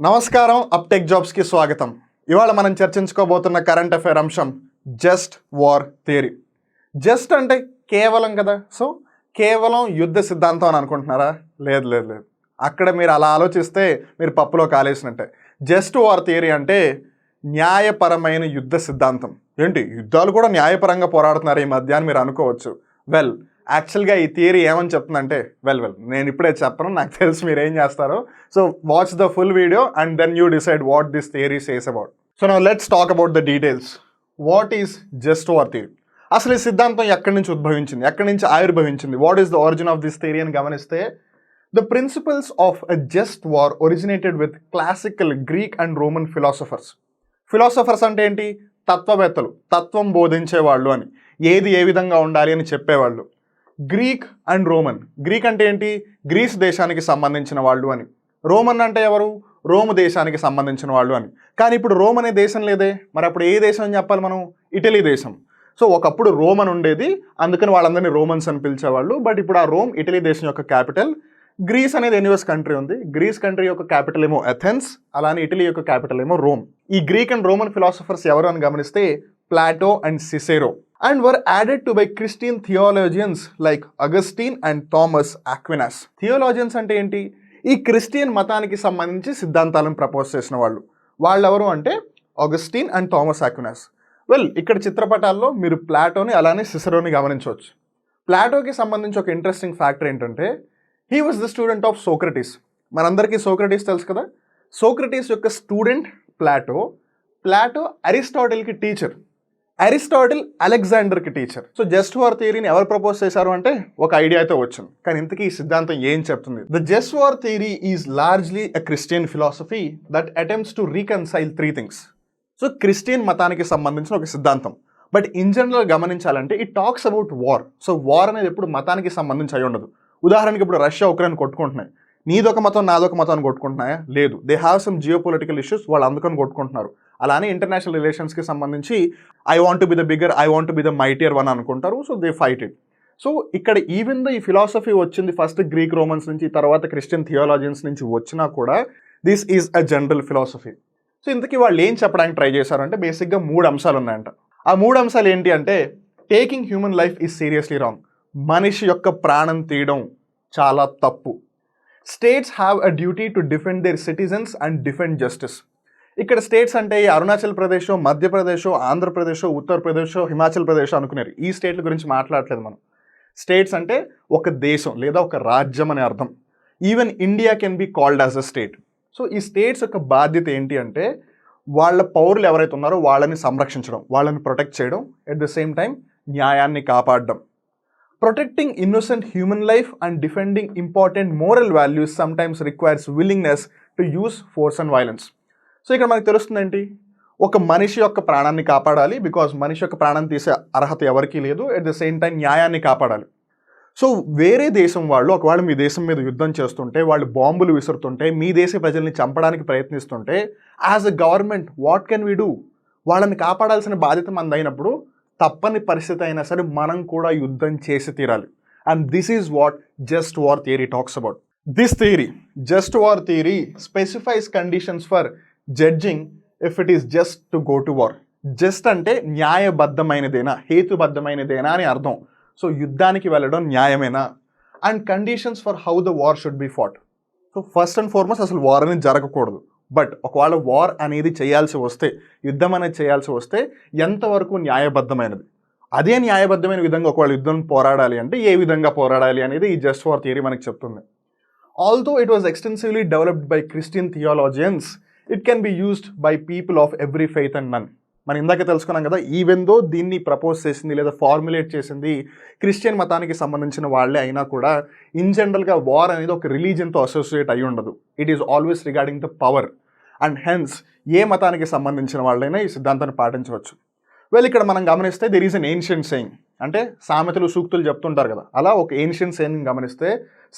నమస్కారం uptake jobs కి స్వాగతం. ఇవాళ మనం చర్చించుకోబోతున్న కరెంట్ అఫైర్ అంశం జస్ట్ వార్ థియరీ. జస్ట్ అంటే కేవలం కదా, సో కేవలం యుద్ధ సిద్ధాంతం అని అనుకుంటున్నారా? లేదు లేదు లేదు, అక్కడ మీరు అలా ఆలోచిస్తే మీరు పప్పులో కాలేసినట్టే. జస్ట్ వార్ థియరీ అంటే న్యాయపరమైన యుద్ధ సిద్ధాంతం. ఏంటి యుద్ధాలు కూడా న్యాయపరంగా పోరాడుతున్నారు ఈ మధ్య అని మీరు అనుకోవచ్చు. వెల్, యాక్చువల్గా ఈ థియరీ ఏమని చెప్తుందంటే వెల్ నేను ఇప్పుడే చెప్పను, నాకు తెలుసు మీరు ఏం చేస్తారో. So watch the full video and then you decide what this theory says about. So now let's talk about the details. What is just war theory? అసలు ఈ సిద్ధాంతం ఎక్కడి నుంచి ఉద్భవించింది, ఎక్కడి నుంచి ఆవిర్భవించింది, what is the origin of this theory అని గమనిస్తే the principles of a just war originated with classical Greek and Roman philosophers. Philosophers అంటే ఏంటి? తత్వవేత్తలు, తత్వం బోధించేవాళ్ళు అని, ఏది ఏ విధంగా ఉండాలి అని చెప్పేవాళ్ళు. Greek and Roman. గ్రీక్ అంటే ఏంటి? గ్రీస్ దేశానికి సంబంధించిన వాళ్ళు అని. రోమన్ అంటే ఎవరు? రోమ్ దేశానికి సంబంధించిన వాళ్ళు అని. కానీ ఇప్పుడు రోమ్ అనే దేశం లేదే, మరి అప్పుడు ఏ దేశం అని చెప్పాలి మనం? ఇటలీ దేశం. సో ఒకప్పుడు రోమన్ ఉండేది, అందుకని వాళ్ళందరినీ రోమన్స్ అని పిలిచేవాళ్ళు. బట్ ఇప్పుడు ఆ రోమ్ ఇటలీ దేశం యొక్క క్యాపిటల్. గ్రీస్ అనేది యూనివర్స్ కంట్రీ ఉంది, గ్రీస్ కంట్రీ యొక్క క్యాపిటల్ ఏమో అథెన్స్, అలానే ఇటలీ యొక్క క్యాపిటల్ ఏమో రోమ్. ఈ గ్రీక్ అండ్ రోమన్ ఫిలాసఫర్స్ ఎవరు అని గమనిస్తే Plato and Cicero, and were added to by Christian theologians like Augustine and Thomas Aquinas. Theologians అంటే ఏంటి? ఈ క్రిస్టియన్ మతానికి సంబంధించి సిద్ధాంతాలను ప్రపోజ్ చేసిన వాళ్ళు. వాళ్ళెవరు అంటే ఆగస్టిన్ అండ్ థామస్ ఆక్వినాస్. వెల్, ఇక్కడ చిత్రపటాల్లో మీరు ప్లాటోని అలానే సిసెరోని గమనించవచ్చు. ప్లాటోకి సంబంధించి ఒక ఇంట్రెస్టింగ్ ఫ్యాక్టర్ ఏంటంటే he was the student of Socrates. మనందరికీ సోక్రటీస్ తెలుసు కదా. సోక్రటీస్ యొక్క స్టూడెంట్ ప్లాటో. ప్లాటో అరిస్టాటిల్కి టీచర్, అరిస్టాటిల్ అలెగ్జాండర్కి టీచర్. సో జస్ట్ వార్ థియరీని ఎవరు ప్రపోజ్ చేశారు అంటే ఒక ఐడియా అయితే వచ్చింది, కానీ ఇంతకీ ఈ సిద్ధాంతం ఏం చెప్తుంది? The just war theory is largely a Christian philosophy that attempts to reconcile three things. So Christian మతానికి సంబంధించిన ఒక సిద్ధాంతం, బట్ ఇన్ జనరల్ గమనించాలంటే it talks about war. So war అనేది ఎప్పుడు మతానికి సంబంధించి అయి ఉండదు. ఉదాహరణకి ఇప్పుడు రష్యా ఉక్రెయిన్ కొట్టుకుంటున్నాయి, నీదొక మతం నాదొక మతం కొట్టుకుంటున్నాయా? లేదు, they have some geo political issues, వాళ్ళు అందుకని కొట్టుకుంటున్నారు. అలానే ఇంటర్నేషనల్ రిలేషన్స్కి సంబంధించి I want to be the bigger, I want to be the mightier one అనుకుంటారు. So they fight it. So ఇక్కడ ఈవెన్ ద ఈ ఫిలాసఫీ వచ్చింది ఫస్ట్ గ్రీక్ రోమన్స్ నుంచి, తర్వాత క్రిస్టియన్ థియాలజియన్స్ నుంచి వచ్చినా కూడా this is a general philosophy. So ఇంతకీ వాళ్ళు ఏం చెప్పడానికి ట్రై చేశారంటే బేసిక్గా 3 అంశాలు ఉన్నాయంట. ఆ 3 అంశాలు ఏంటి అంటే taking human life is seriously wrong. మనిషి యొక్క ప్రాణం తీయడం చాలా తప్పు. States have a duty to defend their citizens and defend justice. ఇక్కడ స్టేట్స్ అంటే అరుణాచల్ ప్రదేశ్, మధ్యప్రదేశ్, ఆంధ్రప్రదేశ్, ఉత్తరప్రదేశ్, హిమాచల్ ప్రదేశ్ అనుకున్నారు. ఈ స్టేట్ల గురించి మాట్లాడలేదు మనం. స్టేట్స్ అంటే ఒక దేశం లేదా ఒక రాజ్యం అనే అర్థం. Even India can be called as a state. So ఈ స్టేట్స్ యొక్క బాధ్యత ఏంటి అంటే వాళ్ళ పౌరులు ఎవరైతే ఉన్నారో వాళ్ళని సంరక్షించడం, వాళ్ళని ప్రొటెక్ట్ చేయడం, ఎట్ ద సేమ్ టైం న్యాయాన్ని కాపాడడం. Protecting innocent human life and defending important moral values sometimes requires willingness to use force and violence. So ఇక్కడ మనకు తెలుస్తుంది ఏంటి? ఒక మనిషి యొక్క ప్రాణాన్ని కాపాడాలి, బికాజ్ మనిషి యొక్క ప్రాణం తీసే అర్హత ఎవరికీ లేదు. ఎట్ ద సేమ్ టైం న్యాయాన్ని కాపాడాలి. సో వేరే దేశం వాళ్ళు ఒకవేళ మీ దేశం మీద యుద్ధం చేస్తుంటే, వాళ్ళు బాంబులు విసురుతుంటే, మీ దేశ ప్రజల్ని చంపడానికి ప్రయత్నిస్తుంటే as a government what can we do? వాళ్ళని కాపాడాల్సిన బాధ్యత మనది అయినప్పుడు తప్పని పరిస్థితి అయినా సరే మనం కూడా యుద్ధం చేసి తీరాలి. And this is what just war theory talks about. This theory, just war theory, specifies conditions for judging if it is just to go to war. Just అంటే న్యాయబద్ధమైనదేనా, హేతుబద్ధమైనదేనా అని అర్థం. సో యుద్ధానికి వెళ్ళడం న్యాయమేనా? And conditions for how the war should be fought. So first and foremost అసలు war అనేది జరగకూడదు. బట్ ఒకవేళ వార్ అనేది చేయాల్సి వస్తే, యుద్ధం అనేది చేయాల్సి వస్తే ఎంతవరకు న్యాయబద్ధమైనది? అదే న్యాయబద్ధమైన విధంగా ఒకవేళ యుద్ధం పోరాడాలి అంటే ఏ విధంగా పోరాడాలి అనేది ఈ జస్ట్ వార్ థియరీ మనకి చెప్తుంది. Although it was extensively developed by Christian theologians, it can be used by people of every faith and none. మనం ఇందాక తెలుసుకున్నాం కదా, ఈవెన్ దో దీన్ని ప్రపోజ్ చేసింది లేదా ఫార్ములేట్ చేసింది క్రిస్టియన్ మతానికి సంబంధించిన వాళ్ళే అయినా కూడా ఇన్ జనరల్గా వార్ అనేది ఒక రిలీజియన్తో అసోసియేట్ అయ్యి ఉండదు. It is always regarding the power. And hence ఏ మతానికి సంబంధించిన వాళ్ళైనా ఈ సిద్ధాంతాన్ని పాటించవచ్చు. వెల్, ఇక్కడ మనం గమనిస్తే there is an ancient saying, అంటే సామెతలు సూక్తులు చెప్తుంటారు కదా, అలా ఒక ఏన్షియంట్ సేయింగ్ గమనిస్తే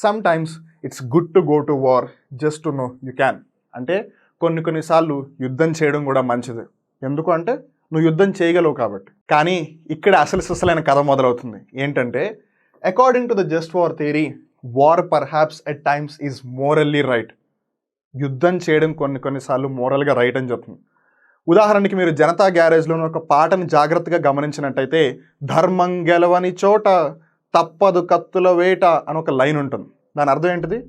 some times it's good to go to war just to know you can. అంటే కొన్నిసార్లు యుద్ధం చేయడం కూడా మంచిది. ఎందుకు అంటే నువ్వు యుద్ధం చేయగలవు కాబట్టి. కానీ ఇక్కడ అసలైన కథ మొదలవుతుంది. ఏంటంటే according to the just war theory, war perhaps at times is morally right. యుద్ధం చేయడం కొన్నిసార్లు మోరల్గా రైట్ అని చెప్తుంది. ఉదాహరణకి మీరు జనతా గ్యారేజ్లోని ఒక పాటని జాగ్రత్తగా గమనించినట్టయితే, ధర్మం గెలవని చోట తప్పదు కత్తుల వేట అని ఒక లైన్ ఉంటుంది. దాని అర్థం ఏంటిది?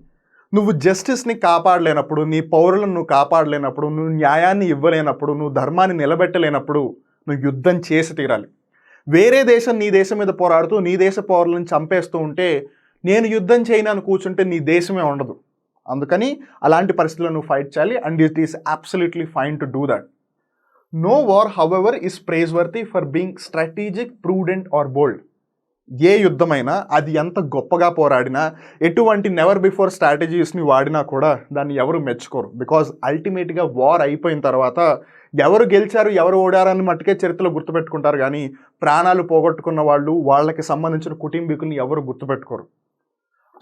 నువ్వు జస్టిస్ని కాపాడలేనప్పుడు, నీ పౌరులను నువ్వు కాపాడలేనప్పుడు, నువ్వు న్యాయాన్ని ఇవ్వలేనప్పుడు, నువ్వు ధర్మాన్ని నిలబెట్టలేనప్పుడు నువ్వు యుద్ధం చేసి తీరాలి. వేరే దేశం నీ దేశం మీద పోరాడుతూ నీ దేశ పౌరులను చంపేస్తూ ఉంటే, నేను యుద్ధం చేయను అని కూర్చుంటే నీ దేశమే ఉండదు. అందుకని అలాంటి పరిస్థితుల్లో నువ్వు ఫైట్ చేయాలి. And it is absolutely fine to do that. No war, however, is praiseworthy for being strategic, prudent or bold. ఏ యుద్ధమైనా అది ఎంత గొప్పగా పోరాడినా, ఎటువంటి నెవర్ బిఫోర్ స్ట్రాటజీస్ని వాడినా కూడా దాన్ని ఎవరు మెచ్చుకోరు. బికాజ్ అల్టిమేట్గా వార్ అయిపోయిన తర్వాత ఎవరు గెలిచారు ఎవరు ఓడారని మట్టుకే చరిత్రలో గుర్తుపెట్టుకుంటారు, కానీ ప్రాణాలు పోగొట్టుకున్న వాళ్ళు, వాళ్ళకి సంబంధించిన కుటుంబీకుల్ని ఎవరు గుర్తుపెట్టుకోరు.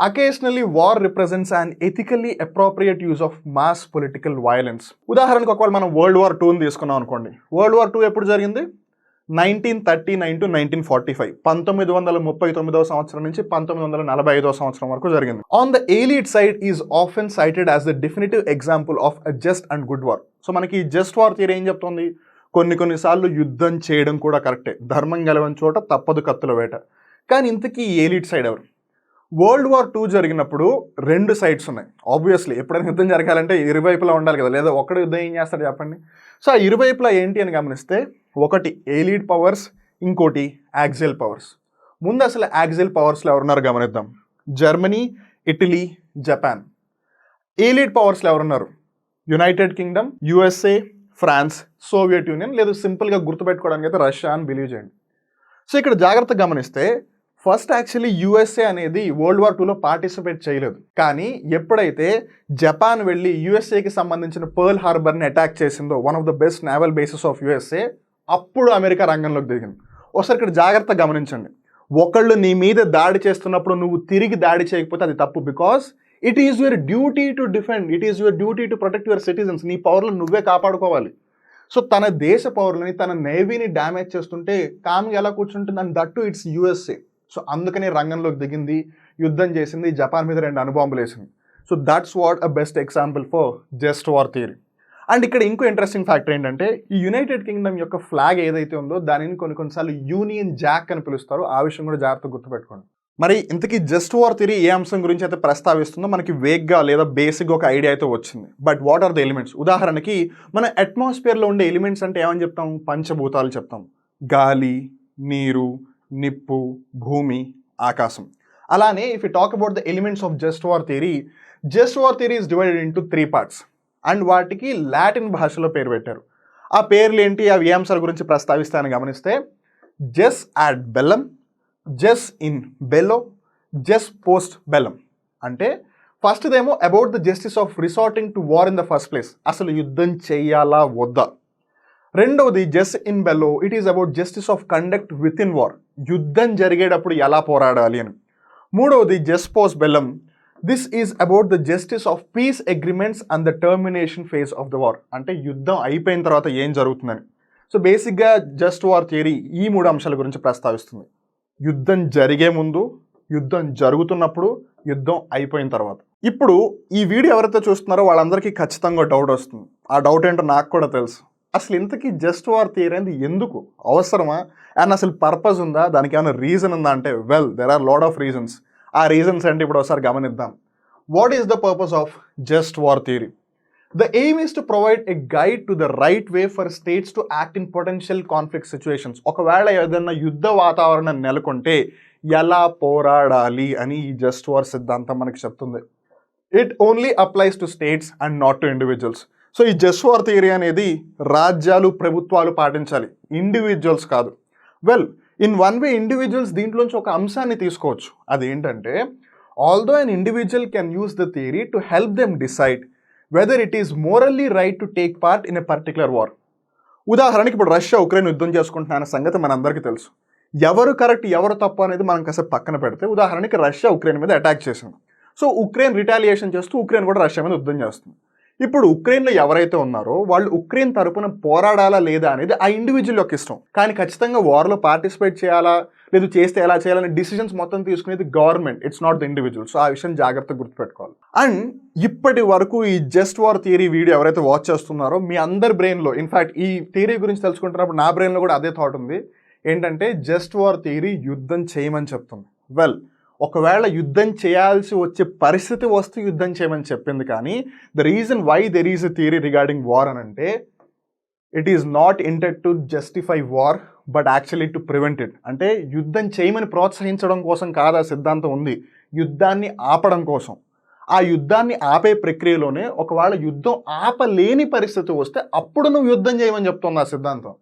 Occasionally, war represents an ethically appropriate use of mass political violence. ఉదాహరణకు ఒకవేళ మనం వరల్డ్ వార్ 2 తీసుకున్నాం అనుకోండి. వరల్డ్ వార్ 2 ఎప్పుడు జరిగింది? 1939 to 1945, 1939వ సంవత్సరం నుంచి 1945వ సంవత్సరం వరకు జరిగింది. On the allied side is often cited as the definitive example of a just and good war. So మనకి జస్ట్ వార్ థియరీ ఏం చెప్తుంది? కొన్నిసార్లు యుద్ధం చేయడం కూడా కరెక్టే, ధర్మం గెలవని చోట తప్పదు కత్తుల వేట. కానీ ఇంతకీ ఎలీట్ సైడ్ ఎవరు? వరల్డ్ వార్ 2 జరిగినప్పుడు 2 సైడ్స్ ఉన్నాయి. ఆబ్వియస్లీ ఎప్పుడైనా యుద్ధం జరగాలంటే ఇరువైపులా ఉండాలి కదా, లేదా ఒక్కడే యుద్ధం ఏం చేస్తాడు చెప్పండి? సో ఆ ఇరువైపులా ఏంటి అని గమనిస్తే, ఒకటి ఎలీట్ పవర్స్, ఇంకోటి యాక్సియల్ పవర్స్. ముందు అసలు యాక్సియల్ పవర్స్లో ఎవరున్నారు గమనిద్దాం. Germany, Italy, Japan. ఎలీట్ పవర్స్లో ఎవరున్నారు? United Kingdom, USA, France, Soviet Union, లేదా సింపుల్గా గుర్తుపెట్టుకోవడానికి అయితే రష్యా అని బిలీవ్ చేయండి. సో ఇక్కడ జాగ్రత్తగా గమనిస్తే, ఫస్ట్ యాక్చువల్లీ యుఎస్ఏ అనేది వరల్డ్ వార్ 2లో పార్టిసిపేట్ చేయలేదు. కానీ ఎప్పుడైతే జపాన్ వెళ్ళి యుఎస్ఏకి సంబంధించిన పర్ల్ హార్బర్ని అటాక్ చేసిందో, one of the best naval bases of USA, అప్పుడు అమెరికా రంగంలోకి దిగింది. ఒకసారి ఇక్కడ జాగ్రత్తగా గమనించండి. ఒకళ్ళు నీ మీద దాడి చేస్తున్నప్పుడు నువ్వు తిరిగి దాడి చేయకపోతే అది తప్పు. Because it is your duty to defend, it is your duty to protect your citizens. నీ పౌరులను నువ్వే కాపాడుకోవాలి. సో తన దేశ పౌరులని, తన నేవీని డ్యామేజ్ చేస్తుంటే కామ్గా ఎలా కూర్చుంటుంది? And that to it's USA. So అందుకని రంగంలోకి దిగింది, యుద్ధం చేసింది, జపాన్ మీద 2 అణుబాంబులు వేసింది. So that's what a best example for just war theory. And ఇక్కడ ఇంకో ఇంట్రెస్టింగ్ ఫ్యాక్టర్ ఏంటంటే, ఈ యునైటెడ్ కింగ్డమ్ యొక్క ఫ్లాగ్ ఏదైతే ఉందో దానిని కొన్నిసార్లు యూనియన్ జాక్ అని పిలుస్తారు. ఆ విషయం కూడా జాగ్రత్తగా గుర్తుపెట్టుకోండి. మరి ఇంతకీ జస్ట్ వార్ థియరీ ఏ అంశం గురించి అయితే ప్రస్తావిస్తుందో మనకి వేగ్గా లేదా బేసిక్గా ఒక ఐడియా అయితే వచ్చింది. But what are the elements? ఉదాహరణకి మన అట్మాస్ఫియర్లో ఉండే ఎలిమెంట్స్ అంటే ఏమని చెప్తాం? పంచభూతాలు చెప్తాం. గాలి, నీరు, నిప్పు, భూమి, ఆకాశం. అలానే if you talk about the elements of just war theory is divided into 3 parts. And వాటికి లాటిన్ భాషలో పేరు పెట్టారు. ఆ పేర్లు ఏంటి, అవి ఏ అంశాల గురించి ప్రస్తావిస్తానని గమనిస్తే, jus ad bellum, jus in bello, jus post bellum. అంటే ఫస్ట్దేమో about the justice of resorting to war in the first place, అసలు యుద్ధం చెయ్యాలా వద్దా. రెండవది jus in bello, it is about justice of conduct within war, యుద్ధం జరిగేటప్పుడు ఎలా పోరాడాలి అని. మూడవది jus post bellum, this is about the justice of peace agreements and the termination phase of the war, అంటే యుద్ధం అయిపోయిన తర్వాత ఏం జరుగుతుందని. సో బేసిక్గా జస్ట్ వార్ థియరీ ఈ 3 అంశాల గురించి ప్రస్తావిస్తుంది. యుద్ధం జరిగే ముందు, యుద్ధం జరుగుతున్నప్పుడు, యుద్ధం అయిపోయిన తర్వాత. ఇప్పుడు ఈ వీడియో ఎవరైతే చూస్తున్నారో వాళ్ళందరికీ ఖచ్చితంగా డౌట్ వస్తుంది. ఆ డౌట్ ఏంటో నాకు కూడా తెలుసు. అసలు ఇంతకీ జస్ట్ వార్ థియరీ అనేది ఎందుకు అవసరమా, అండ్ అసలు పర్పస్ ఉందా, దానికి ఏమైనా రీజన్ ఉందా అంటే, well there are lot of reasons. ఆ రీజన్స్ అంటే ఇప్పుడు ఒకసారి గమనిద్దాం. What is the purpose of just war theory? The aim is to provide a guide to the right way for states to act in potential conflict situations. ఒకవేళ ఏదైనా యుద్ధ వాతావరణం నెలకొంటే ఎలా పోరాడాలి అని ఈ జస్ట్ వార్ సిద్ధాంతం మనకి చెప్తుంది. It only applies to states and not to individuals. So ఈ జస్ట్ వార్ థియరీ అనేది రాజ్యాలు, ప్రభుత్వాలు పాటించాలి, ఇండివిజువల్స్ కాదు. Well, in one way individuals దీంట్లోంచి ఒక అంశాన్ని తీసుకోవచ్చు. అదేంటంటే, although an individual can use the theory to help them decide whether it is morally right to take part in a particular war. ఉదాహరణకి ఇప్పుడు రష్యా ఉక్రెయిన్ యుద్ధం చేసుకుంటున్న సంగతి మనందరికీ తెలుసు. ఎవరు కరెక్ట్ ఎవరు తప్పు అనేది మనం కాసేపు పక్కన పెడితే, ఉదాహరణకి రష్యా ఉక్రెయిన్ మీద అటాక్ చేసింది. సో ఉక్రెయిన్ రిటాలియేషన్ చేస్తూ ఉక్రెయిన్ కూడా రష్యా మీద యుద్ధం చేస్తుంది. ఇప్పుడు ఉక్రెయిన్లో ఎవరైతే ఉన్నారో వాళ్ళు ఉక్రెయిన్ తరపున పోరాడాలా లేదా అనేది ఆ ఇండివిజువల్ యొక్క ఇష్టం. కానీ ఖచ్చితంగా వార్లో పార్టిసిపేట్ చేయాలా, లేదు చేస్తే ఎలా చేయాలనే డిసిషన్స్ మొత్తం తీసుకునేది government, it's not the individual. So ఆ విషయం జాగ్రత్తగా గుర్తుపెట్టుకోవాలి. అండ్ ఇప్పటి వరకు ఈ జస్ట్ వార్ థియరీ వీడియో ఎవరైతే వాచ్ చేస్తున్నారో మీ అందరి బ్రెయిన్లో, ఇన్ఫ్యాక్ట్ ఈ థియరీ గురించి తెలుసుకుంటున్నప్పుడు నా బ్రెయిన్లో కూడా అదే థాట్ ఉంది. ఏంటంటే జస్ట్ వార్ థియరీ యుద్ధం చేయమని చెప్తుంది. వెల్, ఒకవేళ యుద్ధం చేయాల్సి వచ్చే పరిస్థితి వస్తే యుద్ధం చేయమని చెప్పింది, కానీ the reason why there is a theory regarding war అని అంటే it is not intend to justify war but actually to prevent it. అంటే యుద్ధం చేయమని ప్రోత్సహించడం కోసం కాదు ఆ సిద్ధాంతం ఉంది, యుద్ధాన్ని ఆపడం కోసం. ఆ యుద్ధాన్ని ఆపే ప్రక్రియలోనే ఒకవేళ యుద్ధం ఆపలేని పరిస్థితి వస్తే అప్పుడు నువ్వు యుద్ధం చేయమని చెప్తుంది ఆ సిద్ధాంతం.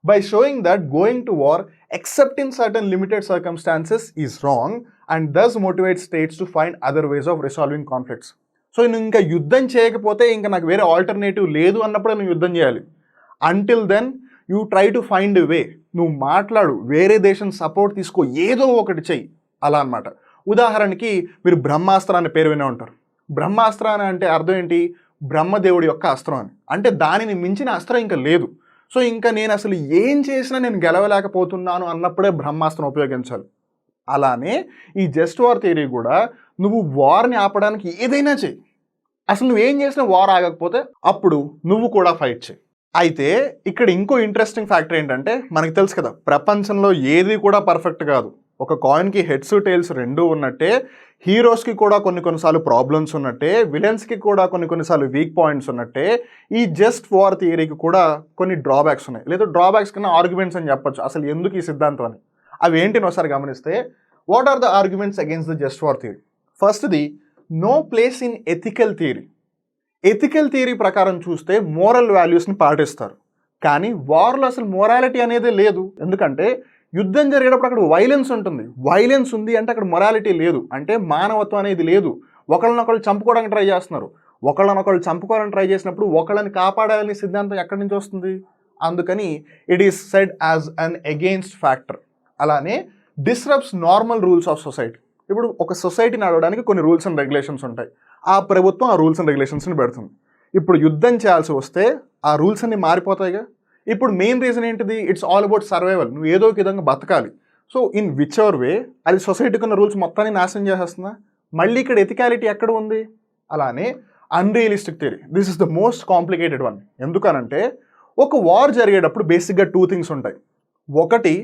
By showing that going to war except in certain limited circumstances is wrong and thus motivates states to find other ways of resolving conflicts. So నువ్వు ఇంకా యుద్ధం చేయకపోతే ఇంకా నాకు వేరే ఆల్టర్నేటివ్ లేదు అన్నప్పుడే నువ్వు యుద్ధం చేయాలి. Until then you try to find a way. నువ్వు మాట్లాడు, వేరే దేశం సపోర్ట్ తీసుకో, ఏదో ఒకటి చెయ్యి, అలా అనమాట. ఉదాహరణకి మీరు బ్రహ్మాస్త్ర అనే పేరు వినే ఉంటారు. బ్రహ్మాస్త్ర అని అంటే అర్థం ఏంటి? బ్రహ్మదేవుడి యొక్క అస్త్రం అని. అంటే దానిని మించిన అస్త్రం ఇంకా లేదు. సో ఇంకా నేను అసలు ఏం చేసినా నేను గెలవలేకపోతున్నాను అన్నప్పుడే బ్రహ్మాస్త్రం ఉపయోగించాలి. అలానే ఈ జస్ట్ వార్ థియరీ కూడా నువ్వు వార్ని ఆపడానికి ఏదైనా చెయ్యి, అసలు నువ్వేం చేసినా వార్ ఆగకపోతే అప్పుడు నువ్వు కూడా ఫైట్ చేయి. అయితే ఇక్కడ ఇంకో ఇంట్రెస్టింగ్ ఫ్యాక్టర్ ఏంటంటే, మనకు తెలుసు కదా ప్రపంచంలో ఏది కూడా పర్ఫెక్ట్ కాదు. ఒక కాయిన్కి హెడ్స్ టైల్స్ రెండూ ఉన్నట్టే హీరోస్కి కూడా కొన్నిసార్లు ప్రాబ్లమ్స్ ఉన్నట్టే, విలన్స్కి కూడా కొన్నిసార్లు వీక్ పాయింట్స్ ఉన్నట్టే ఈ జస్ట్ వార్ థియరీకి కూడా కొన్ని డ్రాబ్యాక్స్ ఉన్నాయి, లేదా డ్రాబ్యాక్స్ కన్నా ఆర్గ్యుమెంట్స్ అని చెప్పొచ్చు అసలు ఎందుకు ఈ సిద్ధాంతం అని. అవి ఏంటిని ఒకసారి గమనిస్తే, what are the arguments against the just war theory? ఫస్ట్ది, no place in ethical theory. Ethical theory ప్రకారం చూస్తే మోరల్ వాల్యూస్ని పాటిస్తారు, కానీ వార్లో అసలు మొరాలిటీ అనేది లేదు. ఎందుకంటే యుద్ధం జరిగేటప్పుడు అక్కడ వైలెన్స్ ఉంటుంది, వైలెన్స్ ఉంది అంటే అక్కడ మొరాలిటీ లేదు, అంటే మానవత్వం అనేది లేదు. ఒకళ్ళనొకళ్ళు చంపుకోవడానికి ట్రై చేస్తున్నారు, ఒకళ్ళనొకళ్ళు చంపుకోవాలని ట్రై చేసినప్పుడు ఒకళ్ళని కాపాడాలని సిద్ధాంతం ఎక్కడి నుంచి వస్తుంది? అందుకని it is said as an against factor. అలానే disrupts normal rules of society. ఇప్పుడు ఒక సొసైటీ నడవడానికి కొన్ని రూల్స్ అండ్ రెగ్యులేషన్స్ ఉంటాయి, ఆ ప్రభుత్వం ఆ రూల్స్ అండ్ రెగ్యులేషన్స్ని పెడుతుంది. ఇప్పుడు యుద్ధం చేయాల్సి వస్తే ఆ రూల్స్ అన్ని మారిపోతాయిగా. ఇప్పుడు మెయిన్ రీజన్ ఏంటిది? It's all about survival. నువ్వు ఏదో ఒక విధంగా బతకాలి. సో ఇన్ విచ్ ఎవర్ వే అది సొసైటీకి ఉన్న రూల్స్ మొత్తాన్ని నాశనం చేసేస్తుందా? మళ్ళీ ఇక్కడ ఎథికాలిటీ ఎక్కడ ఉంది? అలానే unrealistic theory, this is the most complicated one. ఎందుకనంటే ఒక వార్ జరిగేటప్పుడు బేసిక్గా 2 థింగ్స్ ఉంటాయి. ఒకటి,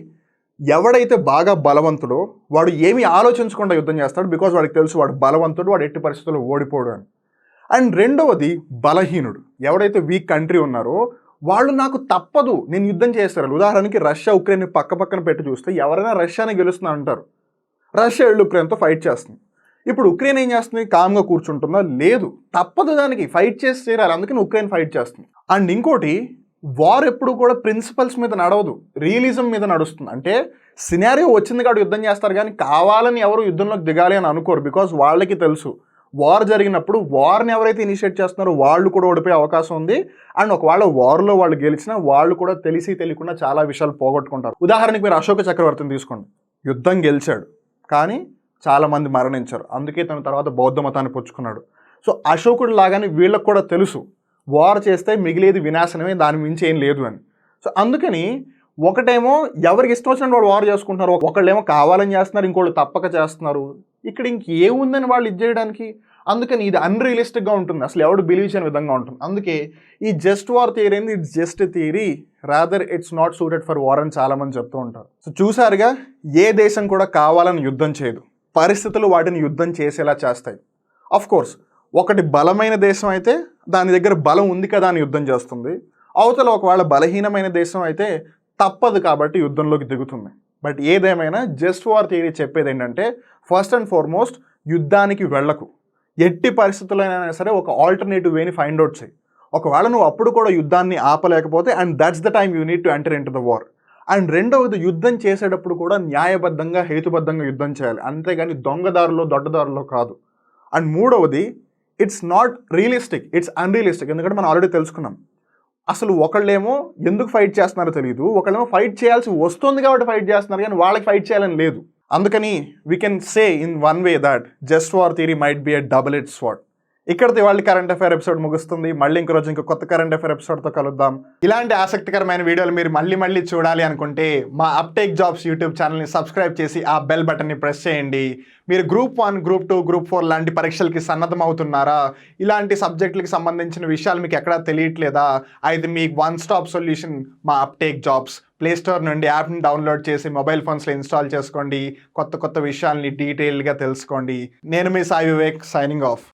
ఎవడైతే బాగా బలవంతుడో వాడు ఏమీ ఆలోచించకుండా యుద్ధం చేస్తాడు, బికాజ్ వాడికి తెలుసు వాడు బలవంతుడు, వాడు ఎట్టి పరిస్థితుల్లో ఓడిపోడు అని. అండ్ రెండవది బలహీనుడు, ఎవడైతే వీక్ కంట్రీ ఉన్నారో వాళ్ళు నాకు తప్పదు నేను యుద్ధం చేస్తారు. ఉదాహరణకి రష్యా ఉక్రెయిన్ పక్క పక్కన పెట్టి చూస్తే ఎవరైనా రష్యాని గెలుస్తున్నా అంటారు, రష్యా వెళ్ళి ఉక్రెయిన్తో ఫైట్ చేస్తుంది. ఇప్పుడు ఉక్రెయిన్ ఏం చేస్తుంది? కామ్గా కూర్చుంటుందా? లేదు, తప్పదు, దానికి ఫైట్ చేసి తీరాలి, అందుకని ఉక్రెయిన్ ఫైట్ చేస్తుంది. అండ్ ఇంకోటి, వార్ ఎప్పుడు కూడా ప్రిన్సిపల్స్ మీద నడవదు, రియలిజం మీద నడుస్తుంది. అంటే సినారియో వచ్చింది కాబట్టి యుద్ధం చేస్తారు, కానీ కావాలని ఎవరు యుద్ధంలోకి దిగాలి అని అనుకోరు. బికాజ్ వాళ్ళకి తెలుసు వార్ జరిగినప్పుడు వార్ని ఎవరైతే ఇనిషియేట్ చేస్తున్నారో వాళ్ళు కూడా ఓడిపోయే అవకాశం ఉంది. అండ్ ఒకవేళ వార్లో వాళ్ళు గెలిచినా వాళ్ళు కూడా తెలిసి తెలియకుండా చాలా విషయాలు పోగొట్టుకుంటారు. ఉదాహరణకి మీరు అశోక చక్రవర్తిని తీసుకోండి, యుద్ధం గెలిచాడు కానీ చాలామంది మరణించారు, అందుకే తన తర్వాత బౌద్ధ మతాన్ని పుచ్చుకున్నాడు. సో అశోకుడు లాగానే వీళ్ళకు కూడా తెలుసు వార్ చేస్తే మిగిలేది వినాశనమే, దాని మించి ఏం లేదు అని. సో అందుకని ఒకటేమో ఎవరికి ఇష్టం వచ్చినట్టు వాడు వార్ చేసుకుంటున్నారు, ఒకళ్ళేమో కావాలని చేస్తున్నారు, ఇంకోళ్ళు తప్పక చేస్తున్నారు. ఇక్కడ ఇంకేముందని వాళ్ళు ఇది చేయడానికి? అందుకని ఇది అన్రియలిస్టిక్గా ఉంటుంది, అసలు ఎవడు బిలీవ్ చేయని విధంగా ఉంటుంది. అందుకే ఈ జస్ట్ వార్ థియరీ అనేది it's just theory, rather it's not suited for war అని చాలామంది చెప్తూ ఉంటారు. సో చూసారుగా, ఏ దేశం కూడా కావాలని యుద్ధం చేయదు, పరిస్థితులు వాటిని యుద్ధం చేసేలా చేస్తాయి. అఫ్ కోర్స్ ఒకటి బలమైన దేశం అయితే దాని దగ్గర బలం ఉంది కదా అని యుద్ధం చేస్తుంది, అవతల ఒకవేళ బలహీనమైన దేశం అయితే తప్పదు కాబట్టి యుద్ధంలోకి దిగుతుంది. బట్ ఏదేమైనా జస్ట్ వార్ థియరీ చెప్పేది ఏంటంటే, ఫస్ట్ అండ్ ఫార్మోస్ట్ యుద్ధానికి వెళ్ళకు, ఎట్టి పరిస్థితులైనా సరే ఒక ఆల్టర్నేటివ్ వేని ఫైండ్ అవుట్ చేయి. ఒకవేళ నువ్వు అప్పుడు కూడా యుద్ధాన్ని ఆపలేకపోతే, and that's the time you need to enter into the war. And రెండవది, యుద్ధం చేసేటప్పుడు కూడా న్యాయబద్ధంగా హేతుబద్ధంగా యుద్ధం చేయాలి, అంతేగాని దొంగదారులో దొడ్డదారులో కాదు. అండ్ మూడవది, it's not realistic, it's unrealistic. ఎందుకంటే మనం ఆల్రెడీ తెలుసుకున్నాం, అసలు ఒకళ్ళేమో ఎందుకు ఫైట్ చేస్తున్నారో తెలియదు, ఒకళ్ళేమో ఫైట్ చేయాల్సి వస్తుంది కాబట్టి ఫైట్ చేస్తున్నారు, కానీ వాళ్ళకి ఫైట్ చేయాలని లేదు. అందుకని we can say in one way that just war theory might be a double edged sword. ఇక్కడితో ఇవాళ కరెంట్ అఫైర్ ఎపిసోడ్ ముగుస్తుంది. మళ్ళీ ఇంకో రోజు ఇంకో కొత్త కరెంట్ అఫైర్ ఎపిసోడ్తో కలుద్దాం. ఇలాంటి ఆసక్తికరమైన వీడియోలు మీరు మళ్ళీ చూడాలి అనుకుంటే మా అప్టేక్ జాబ్స్ యూట్యూబ్ ఛానల్ని సబ్స్క్రైబ్ చేసి ఆ బెల్ బటన్ని ప్రెస్ చేయండి. మీరు గ్రూప్ 1, గ్రూప్ 2, గ్రూప్ 4 లాంటి పరీక్షలకి సన్నద్ధం అవుతున్నారా? ఇలాంటి సబ్జెక్టులకి సంబంధించిన విషయాలు మీకు ఎక్కడా తెలియట్లేదా? అయితే మీకు వన్ స్టాప్ సొల్యూషన్ మా అప్టేక్ జాబ్స్. ప్లే స్టోర్ నుండి యాప్ని డౌన్లోడ్ చేసి మొబైల్ ఫోన్స్లో ఇన్స్టాల్ చేసుకోండి. కొత్త విషయాల్ని డీటెయిల్గా తెలుసుకోండి. నేను మీ సాయి వివేక్, సైనింగ్ ఆఫ్.